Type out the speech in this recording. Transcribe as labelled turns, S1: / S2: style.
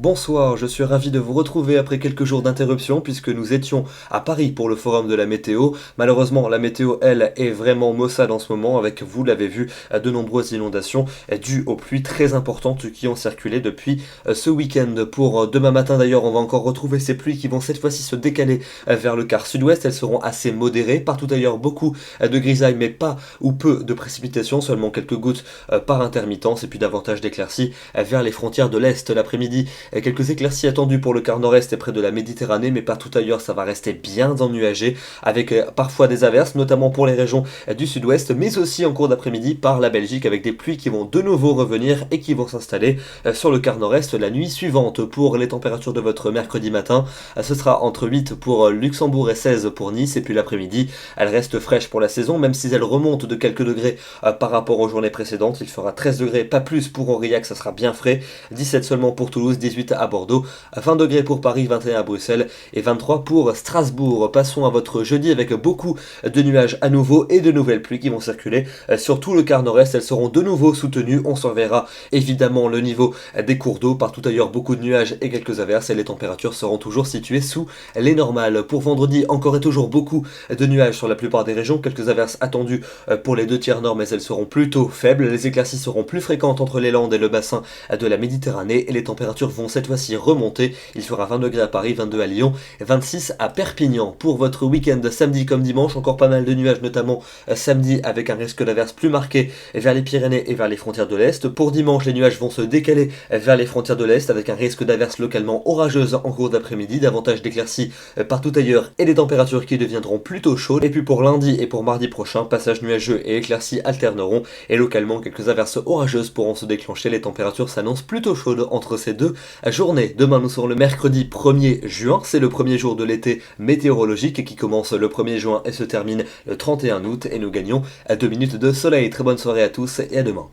S1: Bonsoir, je suis ravi de vous retrouver après quelques jours d'interruption puisque nous étions à Paris pour le forum de la météo. Malheureusement, la météo, elle, est vraiment maussade en ce moment avec, vous l'avez vu, de nombreuses inondations dues aux pluies très importantes qui ont circulé depuis ce week-end. Pour demain matin d'ailleurs, on va encore retrouver ces pluies qui vont cette fois-ci se décaler vers le quart sud-ouest. Elles seront assez modérées. Partout ailleurs, beaucoup de grisailles mais pas ou peu de précipitations, seulement quelques gouttes par intermittence et puis davantage d'éclaircies vers les frontières de l'Est l'après-midi. Quelques éclaircies attendues pour le quart nord-est et près de la Méditerranée, mais partout ailleurs ça va rester bien ennuagé, avec parfois des averses, notamment pour les régions du sud-ouest, mais aussi en cours d'après-midi par la Belgique, avec des pluies qui vont de nouveau revenir et qui vont s'installer sur le quart nord-est la nuit suivante. Pour les températures de votre mercredi matin, ce sera entre 8 pour Luxembourg et 16 pour Nice, et puis l'après-midi, elle reste fraîche pour la saison, même si elle remonte de quelques degrés par rapport aux journées précédentes. Il fera 13 degrés, pas plus pour Aurillac, ça sera bien frais, 17 seulement pour Toulouse, 18 à Bordeaux, 20 degrés pour Paris, 21 à Bruxelles et 23 pour Strasbourg. Passons à votre jeudi avec beaucoup de nuages à nouveau et de nouvelles pluies qui vont circuler sur tout le quart nord-est. Elles seront de nouveau soutenues. On surveillera évidemment le niveau des cours d'eau. Partout ailleurs, beaucoup de nuages et quelques averses, et les températures seront toujours situées sous les normales. Pour vendredi, encore et toujours beaucoup de nuages sur la plupart des régions. Quelques averses attendues pour les deux tiers nord, mais elles seront plutôt faibles. Les éclaircies seront plus fréquentes entre les Landes et le bassin de la Méditerranée, et les températures vont cette fois-ci remonter. Il fera 20 degrés à Paris, 22 à Lyon, 26 à Perpignan. Pour votre week-end samedi comme dimanche, encore pas mal de nuages, notamment samedi avec un risque d'averse plus marqué vers les Pyrénées et vers les frontières de l'Est. Pour dimanche, les nuages vont se décaler vers les frontières de l'Est avec un risque d'averse localement orageuse en cours d'après-midi, davantage d'éclaircies partout ailleurs et des températures qui deviendront plutôt chaudes. Et puis pour lundi et pour mardi prochain, passage nuageux et éclaircies alterneront, et localement quelques averses orageuses pourront se déclencher. Les températures s'annoncent plutôt chaudes entre ces deux journée. Demain, nous serons le mercredi 1er juin. C'est le premier jour de l'été météorologique qui commence le 1er juin et se termine le 31 août. Et nous gagnons à 2 minutes de soleil. Très bonne soirée à tous et à demain.